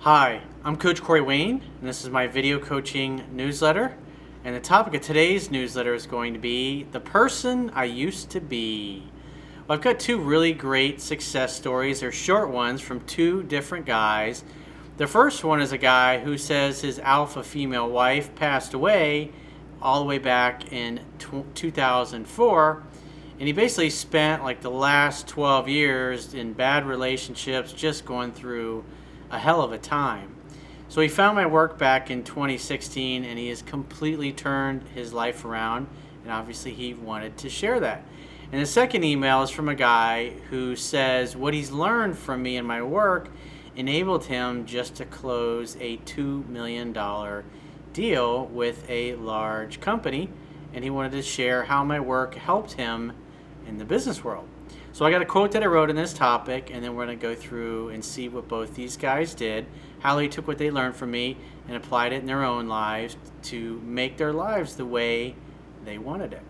Hi, I'm Coach Corey Wayne, and this is my video coaching newsletter. And the topic of today's newsletter is going to be the person I used to be. Well, I've got two really great success stories. They're short ones from two different guys. The first one is a guy who says his alpha female wife passed away all the way back in 2004. And he basically spent like the last 12 years in bad relationships, just going through a hell of a time. So he found my work back in 2016 and he has completely turned his life around, and obviously he wanted to share that. And the second email is from a guy who says what he's learned from me and my work enabled him just to close a $2 million deal with a large company, and he wanted to share how my work helped him in the business world. So I got a quote that I wrote in this topic, and then we're going to go through and see what both these guys did, how they took what they learned from me and applied it in their own lives to make their lives the way they wanted it.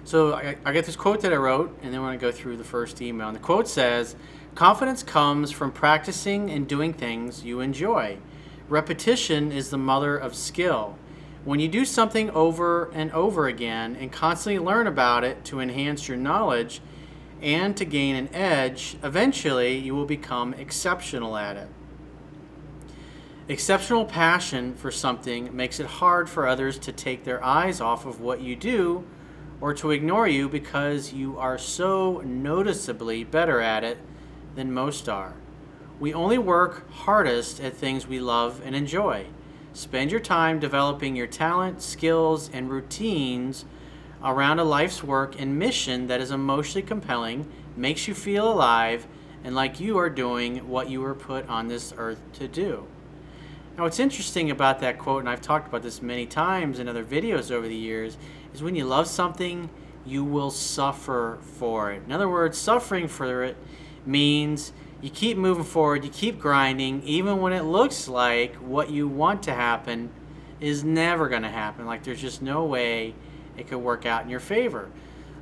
So I got this quote that I wrote, and then we're going to go through the first email. And the quote says, "Confidence comes from practicing and doing things you enjoy. Repetition is the mother of skill. When you do something over and over again and constantly learn about it to enhance your knowledge and to gain an edge, eventually you will become exceptional at it. Exceptional passion for something makes it hard for others to take their eyes off of what you do or to ignore you because you are so noticeably better at it than most are. We only work hardest at things we love and enjoy. Spend your time developing your talent, skills, and routines around a life's work and mission that is emotionally compelling, makes you feel alive, and like you are doing what you were put on this earth to do." Now, what's interesting about that quote, and I've talked about this many times in other videos over the years, is when you love something, you will suffer for it. In other words, suffering for it means you keep moving forward, you keep grinding, even when it looks like what you want to happen is never going to happen. Like there's just no way it could work out in your favor.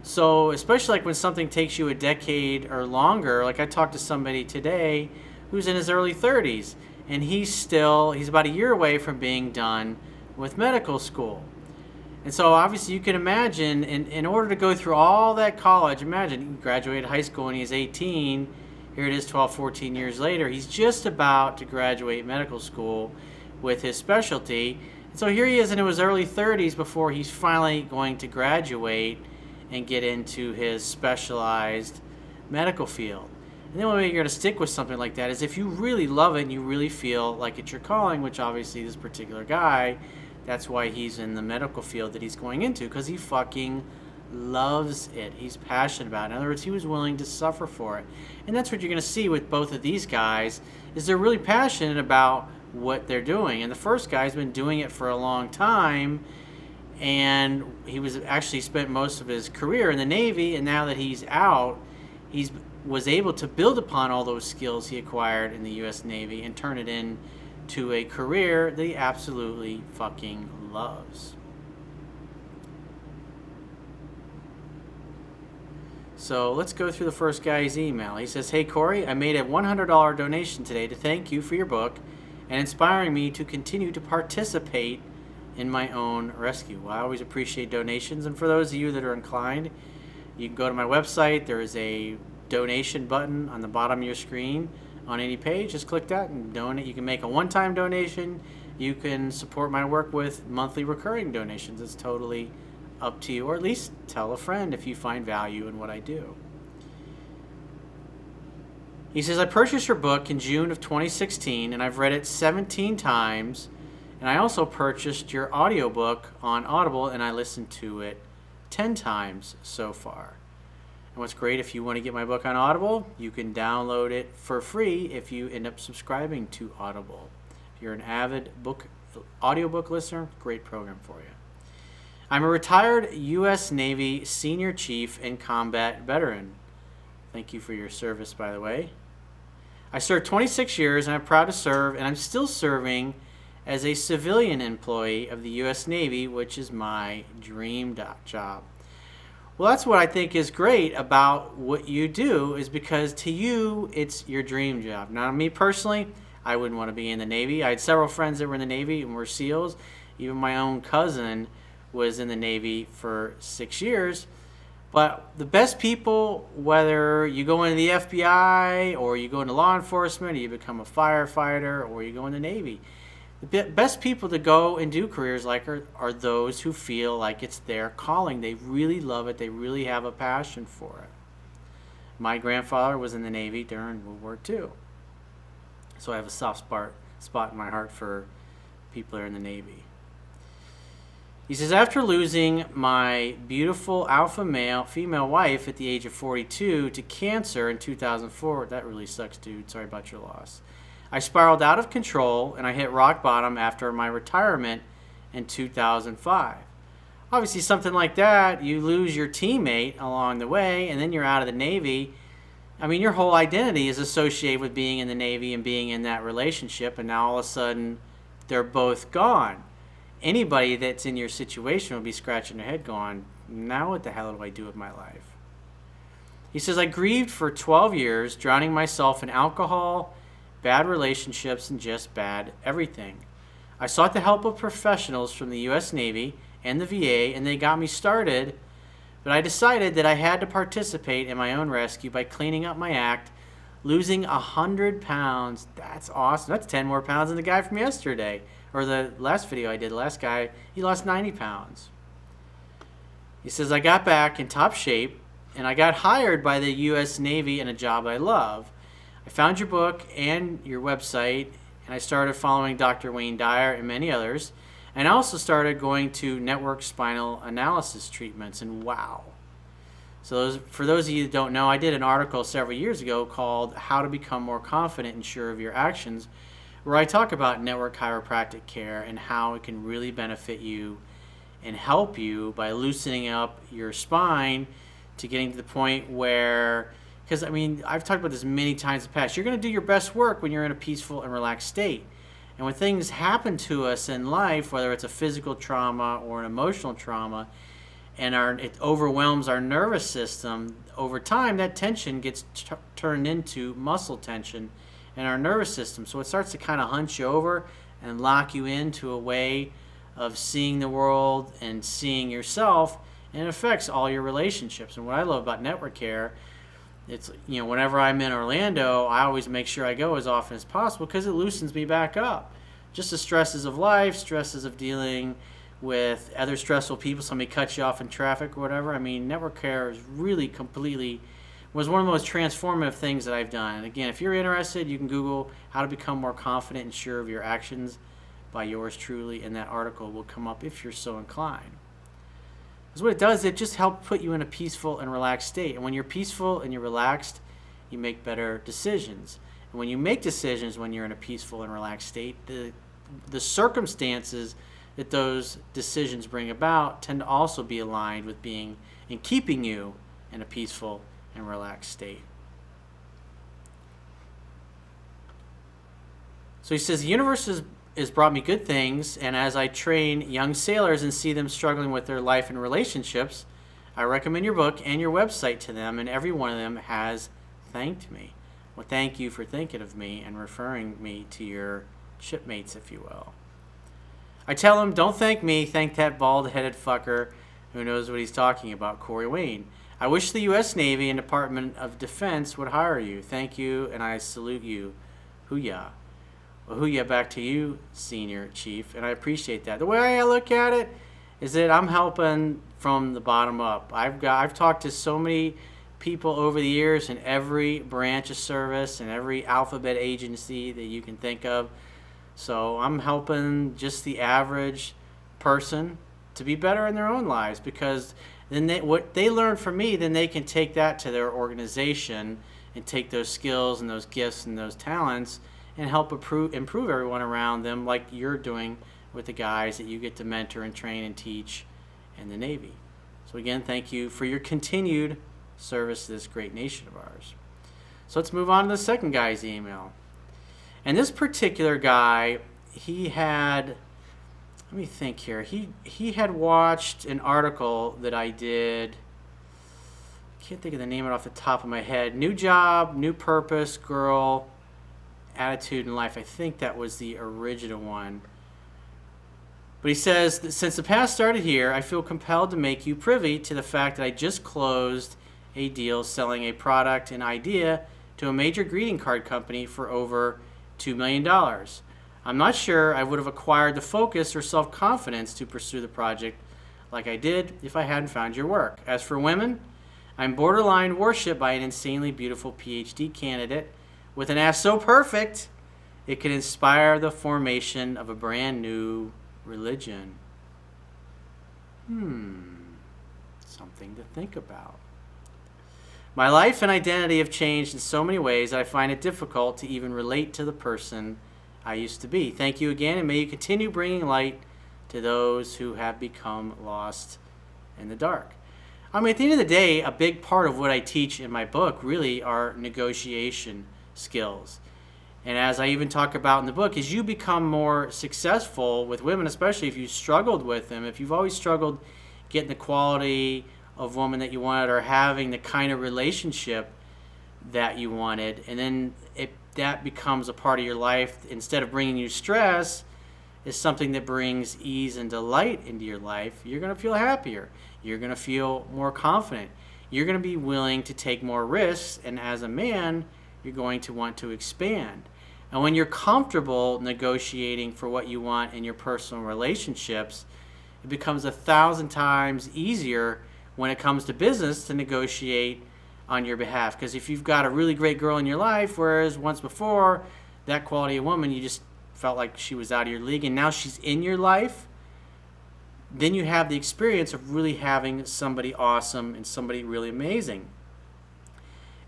So especially like when something takes you a decade or longer, like I talked to somebody today who's in his early 30s, and he's about a year away from being done with medical school. And so obviously you can imagine, in order to go through all that college, imagine he graduated high school when he's 18. Here it is 12, 14 years later. He's just about to graduate medical school with his specialty. And so here he is in his early 30s before he's finally going to graduate and get into his specialized medical field. And the only way you're going to stick with something like that is if you really love it and you really feel like it's your calling, which obviously this particular guy, that's why he's in the medical field that he's going into, because he fucking loves it. He's passionate about it. In other words, he was willing to suffer for it. And that's what you're going to see with both of these guys, is they're really passionate about what they're doing. And the first guy's been doing it for a long time, and he was actually spent most of his career in the Navy, and now that he's out, was able to build upon all those skills he acquired in the U.S. Navy and turn it into a career that he absolutely fucking loves. So let's go through the first guy's email. He says, "Hey Corey, I made a $100 donation today to thank you for your book and inspiring me to continue to participate in my own rescue." Well, I always appreciate donations, and for those of you that are inclined, you can go to my website. There is a donation button on the bottom of your screen on any page. Just click that and donate. You can make a one-time donation. You can support my work with monthly recurring donations. It's totally up to you, or at least tell a friend if you find value in what I do. He says, "I purchased your book in June of 2016 and I've read it 17 times, and I also purchased your audiobook on Audible and I listened to it 10 times so far. And what's great, if you want to get my book on Audible, you can download it for free if you end up subscribing to Audible. If you're an avid audiobook listener, great program for you. I'm a retired U.S. Navy Senior Chief and Combat Veteran." Thank you for your service, by the way. "I served 26 years and I'm proud to serve, and I'm still serving as a civilian employee of the U.S. Navy, which is my dream job." Well, that's what I think is great about what you do, is because to you, it's your dream job. Now, me personally, I wouldn't want to be in the Navy. I had several friends that were in the Navy and were SEALs. Even my own cousin was in the Navy for 6 years. But the best people, whether you go into the FBI or you go into law enforcement or you become a firefighter or you go in the Navy, the best people to go and do careers like are those who feel like it's their calling. They really love it. They really have a passion for it. My grandfather was in the Navy during World War II. So I have a soft spot in my heart for people that are in the Navy. He says, after losing my beautiful alpha female wife at the age of 42 to cancer in 2004, that really sucks, dude. Sorry about your loss. I spiraled out of control and I hit rock bottom after my retirement in 2005. Obviously, something like that, you lose your teammate along the way and then you're out of the Navy. I mean, your whole identity is associated with being in the Navy and being in that relationship, and now all of a sudden they're both gone. Anybody that's in your situation will be scratching their head going, now what the hell do I do with my life? He says, I grieved for 12 years, drowning myself in alcohol, bad relationships, and just bad everything. I sought the help of professionals from the U.S. Navy and the VA, and they got me started, but I decided that I had to participate in my own rescue by cleaning up my act, losing 100 pounds. That's awesome. That's 10 more pounds than the guy from yesterday. Or the last video I did, the last guy, he lost 90 pounds. He says, I got back in top shape, and I got hired by the U.S. Navy in a job I love. I found your book and your website, and I started following Dr. Wayne Dyer and many others. And I also started going to network spinal analysis treatments, and wow. So for those of you that don't know, I did an article several years ago called How to Become More Confident and Sure of Your Actions, where I talk about network chiropractic care and how it can really benefit you and help you by loosening up your spine to getting to the point where, because I mean, I've talked about this many times in the past, you're going to do your best work when you're in a peaceful and relaxed state. And when things happen to us in life, whether it's a physical trauma or an emotional trauma, and it overwhelms our nervous system, over time that tension gets turned into muscle tension in our nervous system. So it starts to kind of hunch you over and lock you into a way of seeing the world and seeing yourself, and it affects all your relationships. And what I love about network care, it's, whenever I'm in Orlando, I always make sure I go as often as possible because it loosens me back up. Just the stresses of life, stresses of dealing with other stressful people, somebody cuts you off in traffic or whatever. I mean, network care is really was one of the most transformative things that I've done. And again, if you're interested, you can Google how to become more confident and sure of your actions by yours truly, and that article will come up if you're so inclined. Because what it does, it just helps put you in a peaceful and relaxed state. And when you're peaceful and you're relaxed, you make better decisions. And when you make decisions when you're in a peaceful and relaxed state, the circumstances that those decisions bring about tend to also be aligned with being and keeping you in a peaceful and relaxed state. So he says, the universe has brought me good things, and as I train young sailors and see them struggling with their life and relationships, I recommend your book and your website to them, and every one of them has thanked me. Well, thank you for thinking of me and referring me to your shipmates, if you will. I tell them, don't thank me, thank that bald-headed fucker who knows what he's talking about, Corey Wayne. I wish the U.S. Navy and Department of Defense would hire you. Thank you, and I salute you. Hoo-yah. Well, hoo-yah back to you, Senior Chief, and I appreciate that. The way I look at it is that I'm helping from the bottom up. I've talked to so many people over the years in every branch of service and every alphabet agency that you can think of. So I'm helping just the average person to be better in their own lives, because then what they learn from me, then they can take that to their organization and take those skills and those gifts and those talents and help improve everyone around them, like you're doing with the guys that you get to mentor and train and teach in the Navy. So again, thank you for your continued service to this great nation of ours. So let's move on to the second guy's email. And this particular guy, he had, let me think here. He had watched an article that I did. Can't think of the name of it off the top of my head. New job, new purpose, girl, attitude in life. I think that was the original one. But he says that since the past started here, I feel compelled to make you privy to the fact that I just closed a deal selling a product and idea to a major greeting card company for over $2 million. I'm not sure I would have acquired the focus or self-confidence to pursue the project like I did if I hadn't found your work. As for women, I'm borderline worshipped by an insanely beautiful PhD candidate with an ass so perfect it could inspire the formation of a brand new religion. Something to think about. My life and identity have changed in so many ways that I find it difficult to even relate to the person I used to be. Thank you again, and may you continue bringing light to those who have become lost in the dark. I mean, at the end of the day, a big part of what I teach in my book really are negotiation skills. And as I even talk about in the book, as you become more successful with women, especially if you struggled with them, if you've always struggled getting the quality of woman that you wanted or having the kind of relationship that you wanted, and then that becomes a part of your life, instead of bringing you stress, is something that brings ease and delight into your life, you're going to feel happier. You're going to feel more confident. You're going to be willing to take more risks, and as a man, you're going to want to expand. And when you're comfortable negotiating for what you want in your personal relationships, it becomes 1,000 times easier when it comes to business to negotiate on your behalf. Because if you've got a really great girl in your life, whereas once before, that quality of woman, you just felt like she was out of your league, and now she's in your life, then you have the experience of really having somebody awesome and somebody really amazing.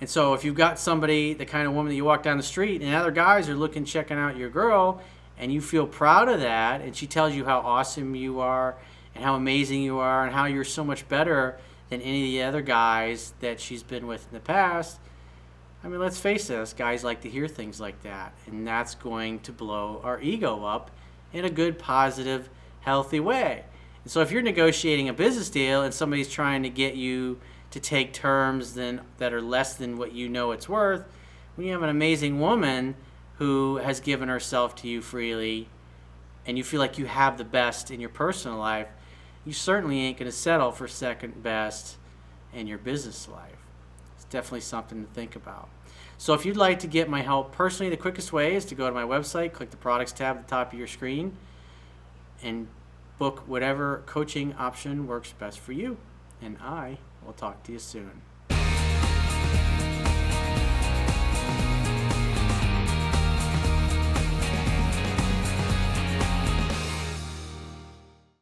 And so if you've got somebody, the kind of woman that you walk down the street and other guys are looking, checking out your girl, and you feel proud of that, and she tells you how awesome you are and how amazing you are and how you're so much better than any of the other guys that she's been with in the past, I mean, let's face it, us guys like to hear things like that, and that's going to blow our ego up in a good, positive, healthy way. And so if you're negotiating a business deal and somebody's trying to get you to take terms that are less than what you know it's worth, when you have an amazing woman who has given herself to you freely and you feel like you have the best in your personal life, you certainly ain't going to settle for second best in your business life. It's definitely something to think about. So if you'd like to get my help personally, the quickest way is to go to my website, click the products tab at the top of your screen, and book whatever coaching option works best for you. And I will talk to you soon.